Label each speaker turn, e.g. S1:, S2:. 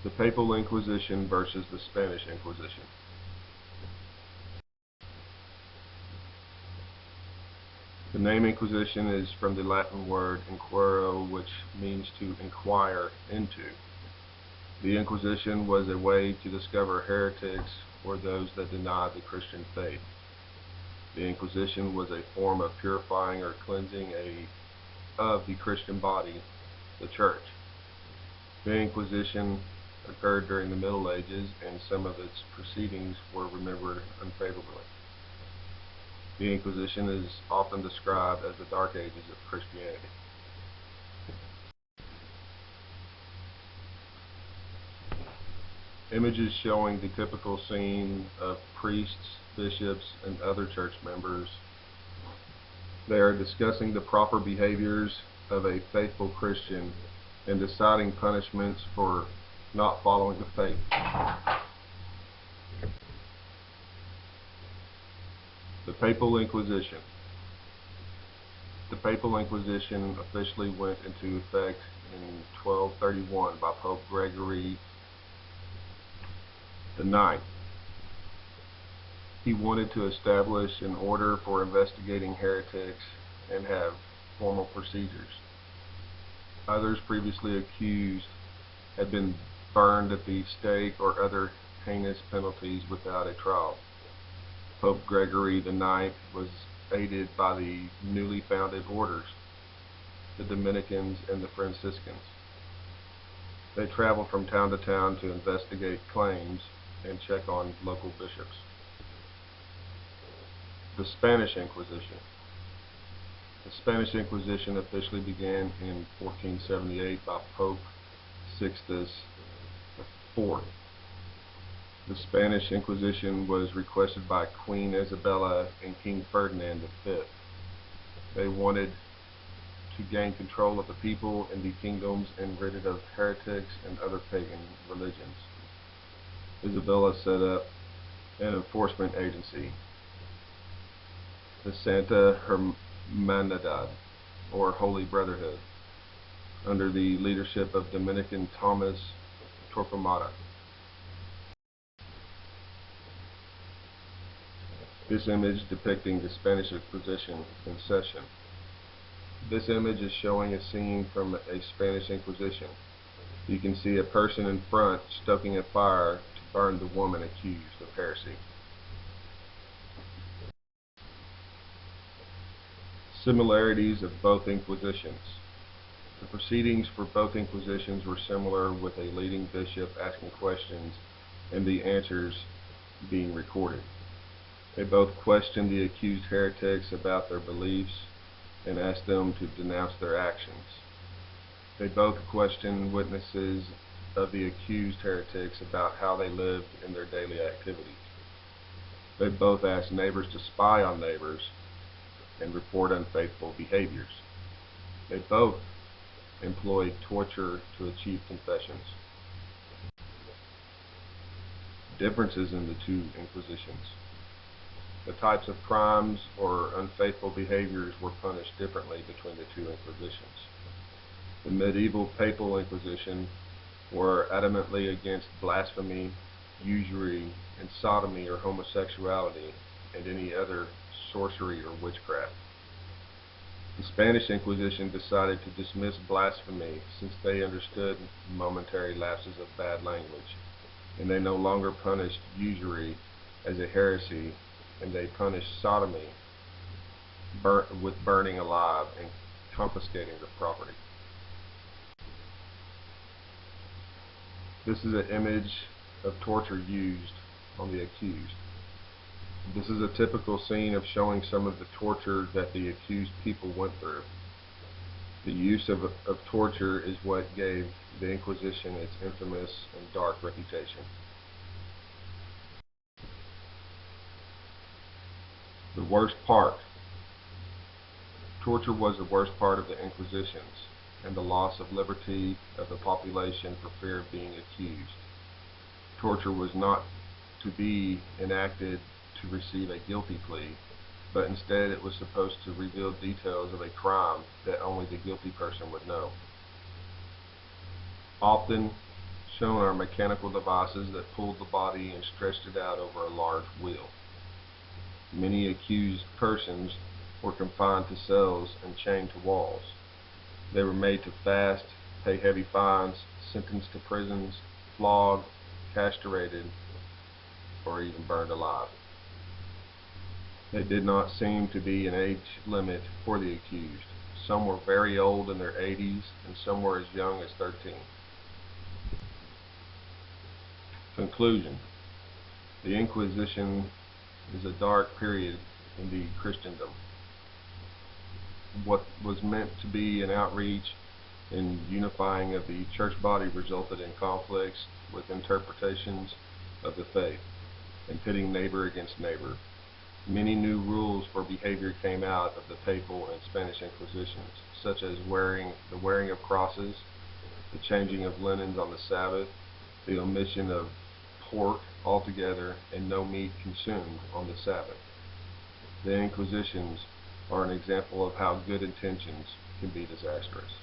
S1: The Papal Inquisition versus the Spanish Inquisition. The name Inquisition is from the Latin word inquiro, which means to inquire into. The Inquisition was a way to discover heretics or those that denied the Christian faith. The Inquisition was a form of purifying or cleansing of the Christian body, the Church. The Inquisition occurred during the Middle Ages, and some of its proceedings were remembered unfavorably. The Inquisition is often described as the Dark Ages of Christianity. Images showing the typical scene of priests, bishops, and other church members. They are discussing the proper behaviors of a faithful Christian and deciding punishments for not following the faith. The Papal Inquisition. The Papal Inquisition officially went into effect in 1231 by Pope Gregory IX. He wanted to establish an order for investigating heretics and have formal procedures. Others previously accused had been burned at the stake or other heinous penalties without a trial. Pope Gregory IX was aided by the newly founded orders, the Dominicans and the Franciscans. They traveled from town to town to investigate claims and check on local bishops. The Spanish Inquisition. The Spanish Inquisition officially began in 1478 by Pope Sixtus IV. The Spanish Inquisition was requested by Queen Isabella and King Ferdinand V. They wanted to gain control of the people in the kingdoms and rid it of heretics and other pagan religions. Isabella set up an enforcement agency, the Santa Hermandad, or Holy Brotherhood, under the leadership of Dominican Thomas Torquemada. This image depicting the Spanish Inquisition in session. This image is showing a scene from a Spanish Inquisition. You can see a person in front stoking a fire to burn the woman accused of heresy. Similarities of both Inquisitions. The proceedings for both Inquisitions were similar, with a leading bishop asking questions and the answers being recorded. They both questioned the accused heretics about their beliefs and asked them to denounce their actions. They both questioned witnesses of the accused heretics about how they lived in their daily activities. They both asked neighbors to spy on neighbors and report unfaithful behaviors. They both employed torture to achieve confessions. Differences in the two Inquisitions. The types of crimes or unfaithful behaviors were punished differently between the two Inquisitions. The medieval Papal Inquisition were adamantly against blasphemy, usury, and sodomy or homosexuality, and any other sorcery or witchcraft. The Spanish Inquisition decided to dismiss blasphemy since they understood momentary lapses of bad language, and they no longer punished usury as a heresy, and they punished sodomy with burning alive and confiscating the property. This is an image of torture used on the accused. This is a typical scene of showing some of the torture that the accused people went through. The use of torture is what gave the Inquisition its infamous and dark reputation. The worst part. Torture was the worst part of the Inquisitions, and the loss of liberty of the population for fear of being accused. Torture was not to be enacted to receive a guilty plea, but instead it was supposed to reveal details of a crime that only the guilty person would know. Often, Shown are mechanical devices that pulled the body and stretched it out over a large wheel. Many accused persons were confined to cells and chained to walls. They were made to fast, pay heavy fines, sentenced to prisons, flogged, castrated, or even burned alive. There did not seem to be an age limit for the accused. Some were very old in their 80s, and some were as young as 13. Conclusion. The Inquisition is a dark period in the Christendom. What was meant to be an outreach and unifying of the church body resulted in conflicts with interpretations of the faith and pitting neighbor against neighbor. Many new rules for behavior came out of the Papal and Spanish Inquisitions, such as the wearing of crosses, the changing of linens on the Sabbath, the omission of pork altogether, and no meat consumed on the Sabbath. The Inquisitions are an example of how good intentions can be disastrous.